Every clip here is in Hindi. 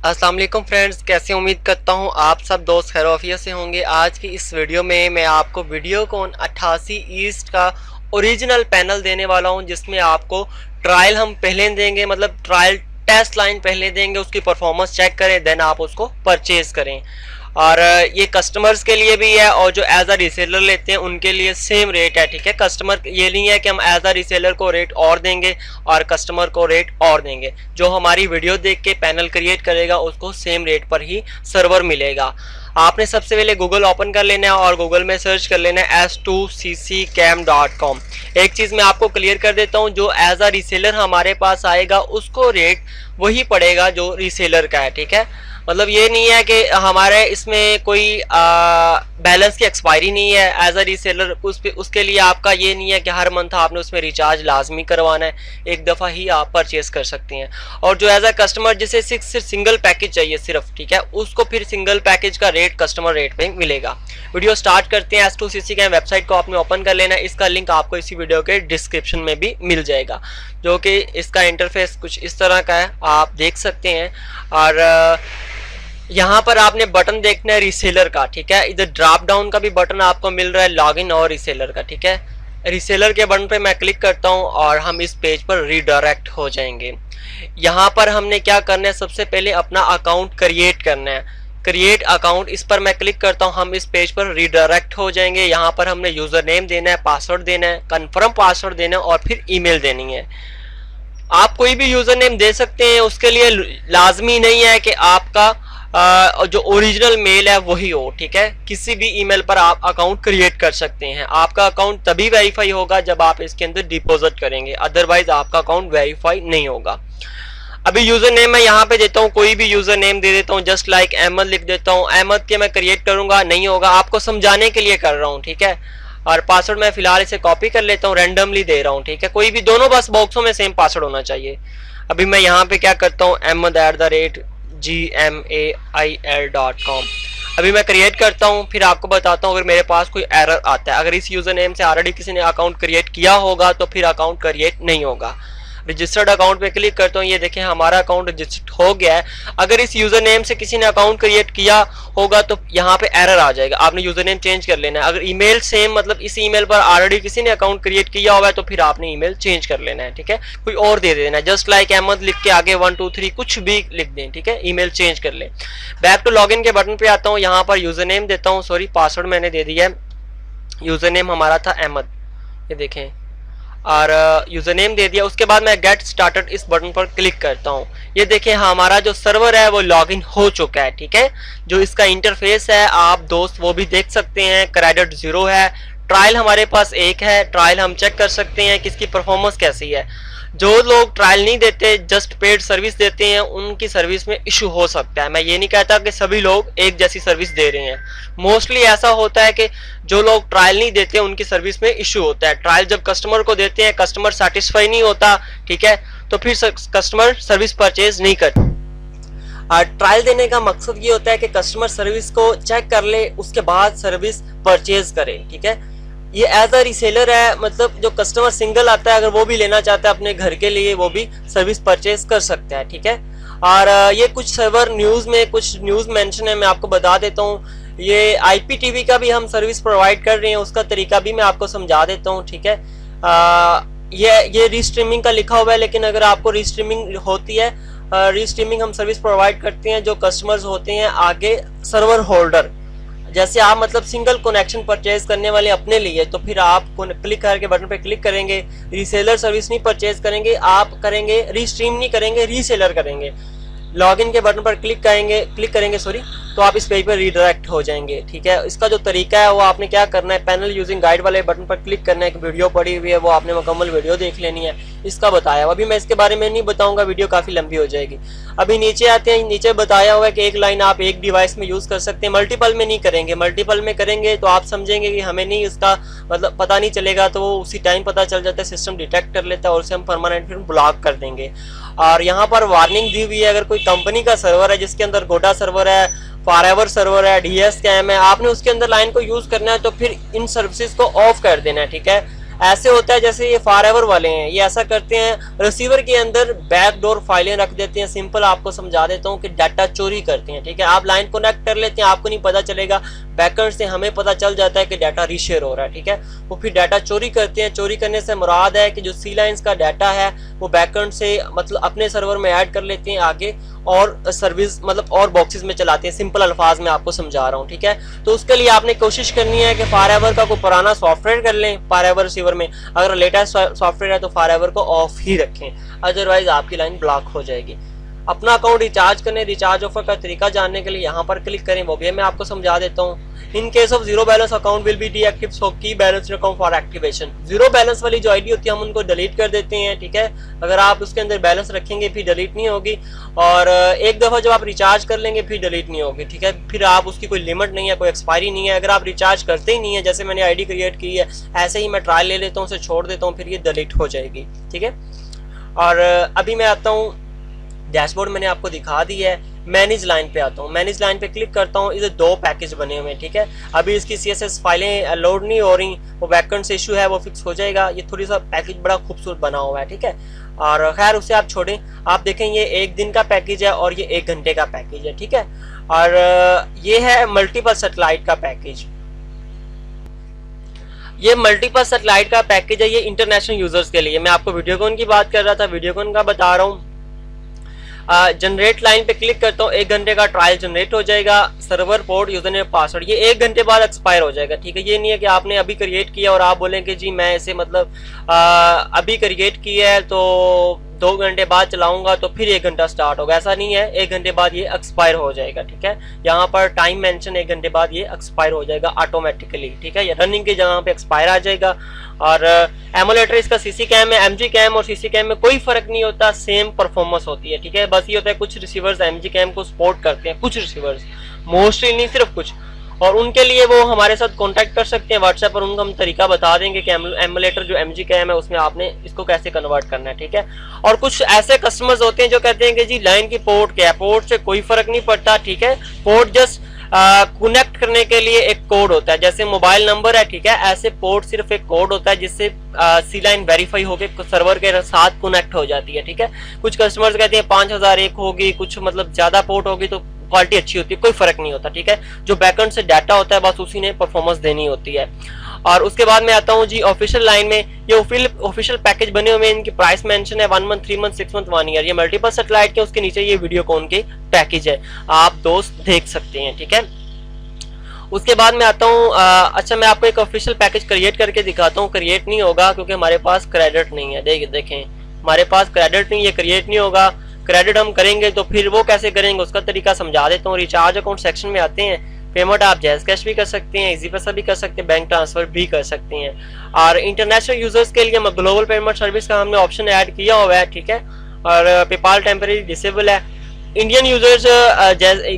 अस्सलाम वालेकुम फ्रेंड्स, कैसे उम्मीद करता हूँ आप सब दोस्त खैरियत से होंगे। आज की इस वीडियो में मैं आपको वीडियोकॉन 88 ईस्ट का ओरिजिनल पैनल देने वाला हूँ, जिसमें आपको ट्रायल हम पहले देंगे, मतलब ट्रायल टेस्ट लाइन पहले देंगे, उसकी परफॉर्मेंस चेक करें, देन आप उसको परचेज करें। और ये कस्टमर्स के लिए भी है और जो एज अ रीसेलर लेते हैं उनके लिए सेम रेट है। ठीक है, कस्टमर ये नहीं है कि हम एज अ रीसेलर को रेट और देंगे और कस्टमर को रेट और देंगे। जो हमारी वीडियो देख के पैनल क्रिएट करेगा उसको सेम रेट पर ही सर्वर मिलेगा। आपने सबसे पहले गूगल ओपन कर लेना है और गूगल में सर्च कर लेना है s2cccam.com। एक चीज़ मैं आपको क्लियर कर देता हूँ, जो एज अ रीसेलर हमारे पास आएगा उसको रेट वही पड़ेगा जो रीसेलर का है। ठीक है, मतलब ये नहीं है कि हमारे इसमें कोई बैलेंस की एक्सपायरी नहीं है। एज अ रीसेलर उसके लिए आपका ये नहीं है कि हर मंथ आपने उसमें रिचार्ज लाजमी करवाना है, एक दफ़ा ही आप परचेज कर सकते हैं। और जो एज अ कस्टमर जिसे सिंगल पैकेज चाहिए सिर्फ, ठीक है, उसको फिर सिंगल पैकेज का रेट कस्टमर रेट पे मिलेगा। वीडियो स्टार्ट करते हैं। S2CC के वेबसाइट को आपने ओपन कर लेना है, इसका लिंक आपको इसी वीडियो के डिस्क्रिप्शन में भी मिल जाएगा, जो कि इसका इंटरफेस कुछ इस तरह का है, आप देख सकते हैं। और यहाँ पर आपने बटन देखना है रीसेलर का। ठीक है, इधर ड्रॉप डाउन का भी बटन आपको मिल रहा है, लॉगिन और रीसेलर का। ठीक है, रीसेलर के बटन पे मैं क्लिक करता हूँ और हम इस पेज पर रीडायरेक्ट हो जाएंगे। यहाँ पर हमने क्या करना है, सबसे पहले अपना अकाउंट क्रिएट करना है। क्रिएट अकाउंट, इस पर मैं क्लिक करता हूँ, हम इस पेज पर रीडायरेक्ट हो जाएंगे। यहाँ पर हमने यूज़र नेम देना है, पासवर्ड देना है, कन्फर्म पासवर्ड देना है और फिर ईमेल देनी है। आप कोई भी यूज़र नेम दे सकते हैं, उसके लिए लाजमी नहीं है कि आपका जो ओरिजिनल मेल है वही हो। ठीक है, किसी भी ईमेल पर आप अकाउंट क्रिएट कर सकते हैं। आपका अकाउंट तभी वेरीफाई होगा जब आप इसके अंदर डिपॉजिट करेंगे, अदरवाइज आपका अकाउंट वेरीफाई नहीं होगा। अभी यूज़र नेम मैं यहाँ पे देता हूँ, कोई भी यूज़र नेम दे देता हूँ, जस्ट लाइक अहमद लिख देता हूँ। अहमद के मैं क्रिएट करूँगा, नहीं होगा, आपको समझाने के लिए कर रहा हूँ। ठीक है, और पासवर्ड मैं फिलहाल इसे कॉपी कर लेता हूँ, रैंडमली दे रहा हूँ। ठीक है, कोई भी दोनों बस बॉक्सों में सेम पासवर्ड होना चाहिए। अभी मैं यहाँ पे क्या करता हूँ, ahmad@gmail.com। अभी मैं क्रिएट करता हूँ, फिर आपको बताता हूँ अगर मेरे पास कोई एरर आता है। अगर इस यूज़र नेम से ऑलरेडी किसी ने अकाउंट क्रिएट किया होगा तो फिर अकाउंट क्रिएट नहीं होगा। रजिस्टर्ड अकाउंट पे क्लिक करता हूँ, ये देखें हमारा अकाउंट रजिस्टर्ड हो गया है। अगर इस यूज़र नेम से किसी ने अकाउंट क्रिएट किया होगा तो यहाँ पे एरर आ जाएगा, आपने यूज़र नेम चेंज कर लेना है। अगर ईमेल सेम, मतलब इस ईमेल पर ऑलरेडी किसी ने अकाउंट क्रिएट किया होगा तो फिर आपने ईमेल चेंज कर लेना है। ठीक है, कोई और दे देना है, जस्ट लाइक अहमद लिख के आगे 1 2 3 कुछ भी लिख दें। ठीक है, ईमेल चेंज कर लें। बैक टू लॉगिन के बटन पे आता हूँ, यहाँ पर यूज़र नेम देता हूँ, सॉरी पासवर्ड मैंने दे दिया है। यूज़र नेम हमारा था अहमद, ये देखें, और यूज़र नेम दे दिया। उसके बाद मैं गेट स्टार्टेड इस बटन पर क्लिक करता हूँ। ये देखें हमारा जो सर्वर है वो लॉगिन हो चुका है। ठीक है, जो इसका इंटरफेस है आप दोस्त वो भी देख सकते हैं। क्रेडिट 0 है, ट्रायल हमारे पास 1 है। ट्रायल हम चेक कर सकते हैं कि इसकी परफॉर्मेंस कैसी है। जो लोग ट्रायल नहीं देते, जस्ट पेड सर्विस देते हैं, उनकी सर्विस में इशू हो सकता है। मैं ये नहीं कहता कि सभी लोग एक जैसी सर्विस दे रहे हैं, मोस्टली ऐसा होता है कि जो लोग ट्रायल नहीं देते उनकी सर्विस में इशू होता है। ट्रायल जब कस्टमर को देते हैं, कस्टमर सेटिस्फाई नहीं होता, ठीक है, तो फिर कस्टमर सर्विस परचेज नहीं करता। ट्रायल देने का मकसद ये होता है कि कस्टमर सर्विस को चेक कर ले, उसके बाद सर्विस परचेज करे। ठीक है, ये एज अ रीसेलर है, मतलब जो कस्टमर सिंगल आता है अगर वो भी लेना चाहता है अपने घर के लिए, वो भी सर्विस परचेज कर सकता है। ठीक है, और ये कुछ सर्वर न्यूज़ में कुछ न्यूज़ मेंशन है, मैं आपको बता देता हूँ। ये IPTV का भी हम सर्विस प्रोवाइड कर रहे हैं, उसका तरीका भी मैं आपको समझा देता हूँ। ठीक है, ये रीस्ट्रीमिंग का लिखा हुआ है, लेकिन अगर आपको रीस्ट्रीमिंग होती है, रीस्ट्रीमिंग हम सर्विस प्रोवाइड करते हैं जो कस्टमर्स होते हैं आगे सर्वर होल्डर। जैसे आप मतलब सिंगल कनेक्शन परचेज करने वाले अपने लिए, तो फिर आप क्लिक करके बटन पे क्लिक करेंगे, रीसेलर सर्विस नहीं परचेज करेंगे, आप करेंगे रीस्ट्रीम नहीं करेंगे, रीसेलर करेंगे। लॉगिन के बटन पर क्लिक करेंगे सॉरी, तो आप इस पेज पर रीडायरेक्ट हो जाएंगे। ठीक है, इसका जो तरीका है वो आपने क्या करना है, पैनल यूजिंग गाइड वाले बटन पर क्लिक करना है। एक वीडियो पड़ी हुई है, वो आपने मुकम्मल वीडियो देख लेनी है, इसका बताया। अभी मैं इसके बारे में नहीं बताऊंगा, वीडियो काफ़ी लंबी हो जाएगी। अभी नीचे आते हैं, नीचे बताया हुआ है कि एक लाइन आप एक डिवाइस में यूज़ कर सकते हैं, मल्टीपल में नहीं करेंगे। मल्टीपल में करेंगे तो आप समझेंगे कि हमें नहीं इसका मतलब पता नहीं चलेगा, तो वो उसी टाइम पता चल जाता है, सिस्टम डिटेक्ट कर लेता है और उसे हम परमानेंट फिर ब्लॉक कर देंगे। और यहाँ पर वार्निंग दी हुई है, अगर कोई कंपनी का सर्वर है जिसके अंदर गोडा सर्वर है, फॉरएवर सर्वर है, DS स्कैम है, आपने उसके अंदर लाइन को यूज़ करना है तो फिर इन सर्विसेज को ऑफ कर देना है। ठीक है, ऐसे होता है जैसे ये फॉरएवर वाले हैं, ये ऐसा करते हैं, रिसीवर के अंदर बैकडोर फाइलें रख देते हैं। सिंपल आपको समझा देता हूँ कि डाटा चोरी करते हैं, ठीक है। आप लाइन कनेक्ट कर लेते हैं, आपको नहीं पता चलेगा, बैकएंड से हमें पता चल जाता है कि डाटा रीशेयर हो रहा है, ठीक है। वो फिर डाटा चोरी करते हैं। चोरी करने से मुराद है कि जो सी लाइन्स का डाटा है वो बैकएंड से मतलब अपने सर्वर में ऐड कर लेते हैं आगे, और सर्विस मतलब और बॉक्सेस में चलाते हैं। सिंपल अल्फाज में आपको समझा रहा हूँ, ठीक है। तो उसके लिए आपने कोशिश करनी है कि फॉरएवर का कोई पुराना सॉफ्टवेयर कर लें फॉरएवर रिसीवर में। अगर लेटेस्ट सॉफ्टवेयर है तो फॉरएवर को ऑफ ही रखें, अदरवाइज आपकी लाइन ब्लॉक हो जाएगी। अपना अकाउंट रिचार्ज करने, रिचार्ज ऑफर का तरीका जानने के लिए यहाँ पर क्लिक करें, वो भी मैं आपको समझा देता हूँ। In case of zero balance account will be deactive, so keep balance account for activation. Zero balance वाली जो आईडी होती है हम उनको डिलीट कर देते हैं, ठीक है। अगर आप उसके अंदर बैलेंस रखेंगे फिर डिलीट नहीं होगी, और एक दफा जब आप रिचार्ज कर लेंगे फिर डिलीट नहीं होगी, ठीक है। फिर आप उसकी कोई लिमिट नहीं है, कोई एक्सपायरी नहीं है। अगर आप रिचार्ज करते ही नहीं है, जैसे मैंने आईडी क्रिएट की है ऐसे ही मैं ट्रायल ले लेता हूँ, उसे छोड़ देता हूँ, फिर ये डिलीट हो जाएगी, ठीक है। और अभी मैं आता हूँ डैशबोर्ड, मैंने आपको दिखा दी है। मैनेज लाइन पे आता हूँ, मैनेज लाइन पे क्लिक करता हूँ। इधर 2 पैकेज बने हुए हैं, ठीक है। अभी इसकी CSS फाइलें लोड नहीं हो रही, वो बैकएंड से इशू है, वो फिक्स हो जाएगा। ये थोड़ी सा पैकेज बड़ा खूबसूरत बना हुआ है, ठीक है। और खैर उसे आप छोड़ें। आप देखें ये 1 दिन का पैकेज है और ये 1 घंटे का पैकेज है, ठीक है। और ये है मल्टीपल सैटेलाइट का पैकेज। ये मल्टीपल सैटेलाइट का पैकेज है, ये इंटरनेशनल यूजर्स के लिए। मैं आपको वीडियोकॉन की बात कर रहा था, वीडियोकॉन का बता रहा हूँ। जनरेट लाइन पे क्लिक करता हूँ, 1 घंटे का ट्रायल जनरेट हो जाएगा। Server port user name password, ये 1 घंटे बाद एक्सपायर हो जाएगा, ठीक है। ये नहीं है कि आपने अभी क्रिएट किया और आप बोलेंगे जी मैं इसे मतलब अभी क्रिएट किया है तो 2 घंटे बाद चलाऊंगा तो फिर 1 घंटा स्टार्ट होगा, ऐसा नहीं है। 1 घंटे बाद ये एक्सपायर हो जाएगा, ठीक है। यहाँ पर टाइम मेंशन 1 घंटे बाद ये एक्सपायर हो जाएगा ऑटोमेटिकली, ठीक है। रनिंग की जगह पे एक्सपायर आ जाएगा। और एमुलेटर इसका सीसी कैम है। एमजी कैम और सीसी कैम में कोई फर्क नहीं होता, सेम परफॉर्मेंस होती है, ठीक है। बस ये होता है कुछ रिसीवर्स एमजी कैम को सपोर्ट करते हैं, कुछ रिसीवर्स, मोस्टली नहीं, सिर्फ कुछ। और उनके लिए वो हमारे साथ कांटेक्ट कर सकते हैं व्हाट्सएप पर, उनको हम तरीका बता देंगे कि एमुलेटर जो एमजी कैम है उसमें आपने इसको कैसे कन्वर्ट करना है, ठीक है। और कुछ ऐसे कस्टमर्स होते हैं जो कहते हैं कि जी लाइन की पोर्ट क्या है, पोर्ट से कोई फर्क नहीं पड़ता, ठीक है। पोर्ट जस्ट कनेक्ट करने के लिए एक कोड होता है, जैसे मोबाइल नंबर है, ठीक है। ऐसे पोर्ट सिर्फ एक कोड होता है जिससे सी लाइन वेरीफाई होकर सर्वर के साथ कनेक्ट हो जाती है, ठीक है। कुछ कस्टमर्स कहते हैं 5001 होगी, कुछ मतलब ज्यादा पोर्ट होगी तो क्वालिटी अच्छी होती है, कोई फर्क नहीं होता, ठीक है। जो बैकएंड से डाटा होता है बस उसी ने परफॉर्मेंस देनी होती है। और उसके बाद मैं आता हूँ जी ऑफिशियल लाइन में। ये ऑफिशियल पैकेज बने हुए हैं, इनकी प्राइस मेंशन है 1 मंथ, 3 मंथ, 6 मंथ, 1 ईयर। ये मल्टीपल सैटेलाइट के, उसके नीचे ये वीडियोकॉन के पैकेज है, आप दोस्त देख सकते हैं, ठीक है। उसके बाद मैं आता हूँ अच्छा मैं आपको एक ऑफिशियल पैकेज क्रिएट करके दिखाता हूँ। क्रिएट नहीं होगा क्योंकि हमारे पास क्रेडिट नहीं है, देखें हमारे पास क्रेडिट नहीं है, क्रिएट नहीं होगा। क्रेडिट हम करेंगे तो फिर वो कैसे करेंगे उसका तरीका समझा देता हूँ। रिचार्ज अकाउंट सेक्शन में आते हैं, पेमेंट आप जैज कैश भी कर सकते हैं, इजी पैसा भी कर सकते हैं, बैंक ट्रांसफर भी कर सकते हैं। और इंटरनेशनल यूजर्स के लिए ग्लोबल पेमेंट सर्विस का हमने ऑप्शन ऐड किया हुआ है, ठीक है। और पेपाल टेम्परेरी डिसेबल है। इंडियन यूजर्स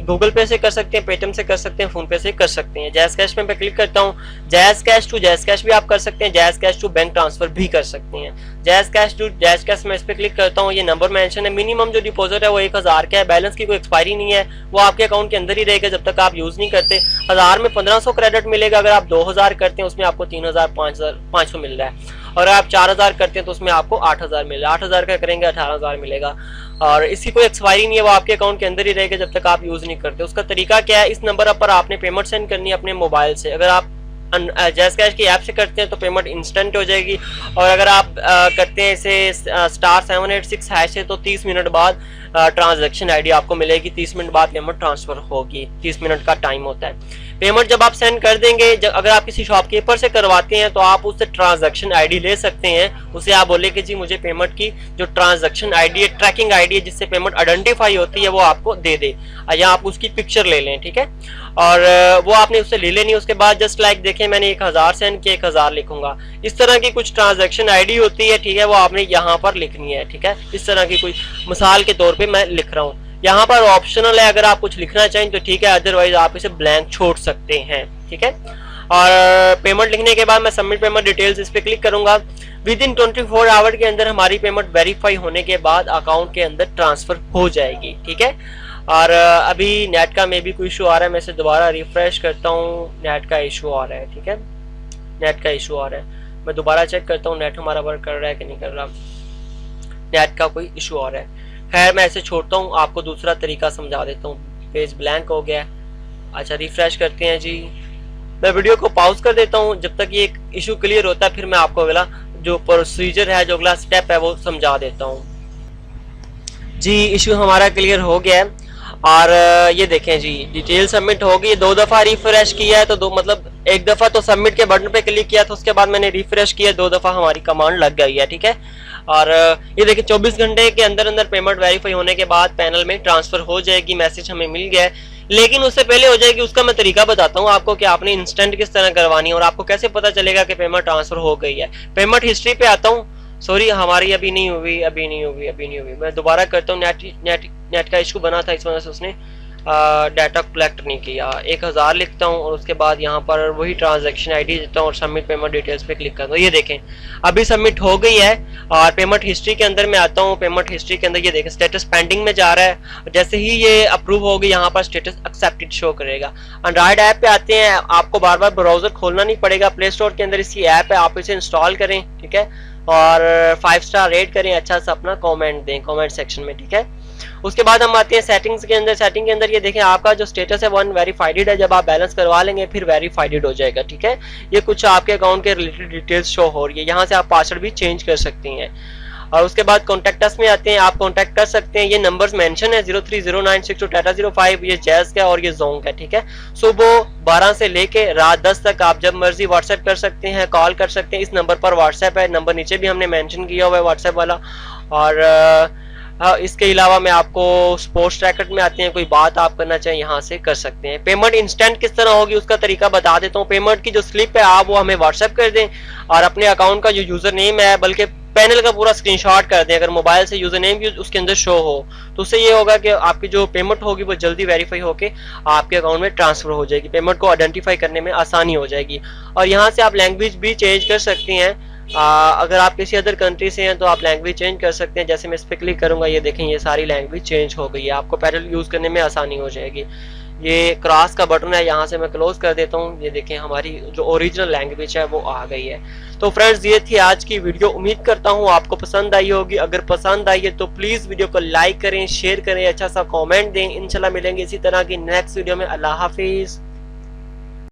गूगल पे से कर सकते हैं, पेटीएम से कर सकते हैं, फोन पे से कर सकते हैं। जैज कैश में क्लिक करता हूँ, Jazz Cash to Jazz Cash भी आप कर सकते हैं, Jazz Cash to bank transfer भी कर सकते हैं। Jazz Cash to Jazz Cash में इस पर क्लिक करता हूँ, ये नंबर मेंशन है। मिनिमम जो डिपॉजिट है वो 1000 का है, बैलेंस की कोई एक्सपायरी नहीं है, वो आपके अकाउंट के अंदर ही रहेगा जब तक आप यूज नहीं करते। 1000 में 1500 क्रेडिट मिलेगा, अगर आप 2000 करते हैं उसमें आपको 3000 500 मिल रहा है, और आप 4000 करते हैं तो उसमें आपको 8000 मिल रहा है। 8000 का करेंगे 18000 मिलेगा, और इसकी कोई एक्सपायरी नहीं है, वो आपके अकाउंट के अंदर ही रहेगा जब तक आप यूज नहीं करते। उसका तरीका क्या है, इस नंबर पर आपने पेमेंट सेंड करनी है अपने मोबाइल से। अगर आप जैज कैश की ऐप से करते हैं तो पेमेंट इंस्टेंट हो जाएगी, और अगर आप करते हैं इसे *786# से तो 30 मिनट बाद ट्रांजैक्शन आईडी आपको मिलेगी, 30 मिनट बाद पेमेंट ट्रांसफर होगी, 30 मिनट का टाइम होता है। पेमेंट जब आप सेंड कर देंगे, अगर आप किसी शॉपकीपर से करवाते हैं तो आप उससे ट्रांजैक्शन आईडी ले सकते हैं। उसे आप बोले कि जी मुझे पेमेंट की जो ट्रांजैक्शन आईडी है, ट्रैकिंग आईडी है जिससे पेमेंट आइडेंटिफाई होती है, वो आपको दे दे, या आप उसकी पिक्चर ले लें, ठीक है। और वो आपने उससे ले लेनी। उसके बाद जस्ट लाइक देखें मैंने 1000 सेंड किया, 1000 लिखूंगा। इस तरह की कुछ ट्रांजैक्शन आईडी होती है, ठीक है, वो आपने यहाँ पर लिखनी है, ठीक है। इस तरह की कोई मिसाल के तौर पर मैं लिख रहा हूँ। यहाँ पर ऑप्शनल है, अगर आप कुछ लिखना चाहें तो ठीक है, अदरवाइज आप इसे ब्लैंक छोड़ सकते हैं, ठीक है। और पेमेंट लिखने के बाद मैं सबमिट पेमेंट डिटेल्स इस पे क्लिक करूंगा। विद इन 24 आवर के अंदर हमारी पेमेंट वेरीफाई होने के बाद अकाउंट के अंदर ट्रांसफर हो जाएगी, ठीक है। और अभी नेट का में भी कोई इशू आ रहा है, मैं इसे दोबारा रिफ्रेश करता हूँ, नेट का इशू आ रहा है, ठीक है, नेट का इशू आ रहा है। मैं दोबारा चेक करता हूँ नेट हमारा वर्क कर रहा है कि नहीं कर रहा, नेट का कोई इशू आ रहा है। खैर मैं ऐसे छोड़ता हूँ, आपको दूसरा तरीका समझा देता हूँ। पेज ब्लैंक हो गया। अच्छा रिफ्रेश करते हैं जी। मैं वीडियो को पॉज कर देता हूँ जब तक ये इशू क्लियर होता है, फिर मैं आपको अगला जो प्रोसीजर है, जो अगला स्टेप है वो समझा देता हूँ जी। इशू हमारा क्लियर हो गया है और ये देखें जी, डिटेल सबमिट हो गई। 2 दफ़ा रिफ्रेश किया है तो दो मतलब एक दफ़ा तो सबमिट के बटन पे क्लिक किया था, उसके बाद मैंने रिफ्रेश किया, 2 दफ़ा हमारी कमांड लग गई है, ठीक है। और ये देखिए 24 घंटे के अंदर अंदर पेमेंट वेरीफाई होने के बाद पैनल में ट्रांसफर हो जाएगी, मैसेज हमें मिल गया है। लेकिन उससे पहले हो जाएगी, उसका मैं तरीका बताता हूँ आपको कि आपने इंस्टेंट किस तरह करवानी है और आपको कैसे पता चलेगा कि पेमेंट ट्रांसफर हो गई है। पेमेंट हिस्ट्री पे आता हूँ। सॉरी हमारी अभी नहीं हुई। मैं दोबारा करता हूँ। नेट का इशू बना था, इस वजह से उसने डाटा कलेक्ट नहीं किया। 1000 लिखता हूँ और उसके बाद यहाँ पर वही ट्रांजैक्शन आईडी देता हूँ और सबमिट पेमेंट डिटेल्स पे क्लिक करता हूँ। ये देखें अभी सबमिट हो गई है और पेमेंट हिस्ट्री के अंदर मैं आता हूँ। पेमेंट हिस्ट्री के अंदर ये देखें स्टेटस पेंडिंग में जा रहा है। जैसे ही ये अप्रूव होगी यहाँ पर स्टेटस एक्सेप्टेड शो करेगा। एंड्रॉइड ऐप पे आते हैं, आपको बार बार ब्राउजर खोलना नहीं पड़ेगा, प्ले स्टोर के अंदर इसकी ऐप है, आप इसे इंस्टॉल करें, ठीक है। और 5 स्टार रेट करें, अच्छा सा अपना कमेंट दें कमेंट सेक्शन में, ठीक है। उसके बाद हम आते हैं सेटिंग्स के अंदर। सेटिंग के अंदर ये देखें आपका जो स्टेटस है 1 वेरीफाइड है, जब आप बैलेंस करवा लेंगे फिर वेरीफाइड हो जाएगा, ठीक है। ये कुछ आपके अकाउंट के रिलेटेड डिटेल्स शो हो रही है, यहाँ से आप पासवर्ड भी चेंज कर सकती हैं। और उसके बाद कॉन्टैक्ट अस में आते हैं, आप कॉन्टैक्ट कर सकते हैं। ये नंबर्स मेंशन है 030962 टाटा 05, ये जैज का और ये जोंग का, ठीक है। सुबह 12 से लेके रात 10 तक आप जब मर्जी व्हाट्सएप कर सकते हैं, कॉल कर सकते हैं। इस नंबर पर व्हाट्सएप है, नंबर नीचे भी हमने मेंशन किया हुआ है व्हाट्सएप वाला। और इसके अलावा मैं आपको स्पोर्ट्स ट्रैकर में आते हैं, कोई बात आप करना चाहें यहाँ से कर सकते हैं। पेमेंट इंस्टेंट किस तरह होगी उसका तरीका बता देता हूँ। पेमेंट की जो स्लिप है आप वो हमें व्हाट्सएप कर दें और अपने अकाउंट का जो यूजर नेम है बल्कि पैनल का पूरा स्क्रीनशॉट कर दें। अगर मोबाइल से यूजर नेम भी उसके अंदर शो हो तो उससे ये होगा कि आपकी जो पेमेंट होगी वो जल्दी वेरीफाई होके आपके अकाउंट में ट्रांसफर हो जाएगी, पेमेंट को आइडेंटिफाई करने में आसानी हो जाएगी। और यहाँ से आप लैंग्वेज भी चेंज कर सकती हैं। अगर आप किसी अदर कंट्री से हैं तो आप लैंग्वेज चेंज कर सकते हैं। जैसे मैं इस पर क्लिक करूंगा, ये देखें ये सारी लैंग्वेज चेंज हो गई है, आपको पैनल यूज करने में आसानी हो जाएगी। ये क्रॉस का बटन है, यहाँ से मैं क्लोज कर देता हूँ। ये देखें हमारी जो ओरिजिनल लैंग्वेज है वो आ गई है। तो फ्रेंड्स ये थी आज की वीडियो, उम्मीद करता हूँ आपको पसंद आई होगी। अगर पसंद आई है तो प्लीज वीडियो को लाइक करें, शेयर करें, अच्छा सा कमेंट दें। इंशाल्लाह मिलेंगे इसी तरह की नेक्स्ट वीडियो में। अल्लाह हाफिज।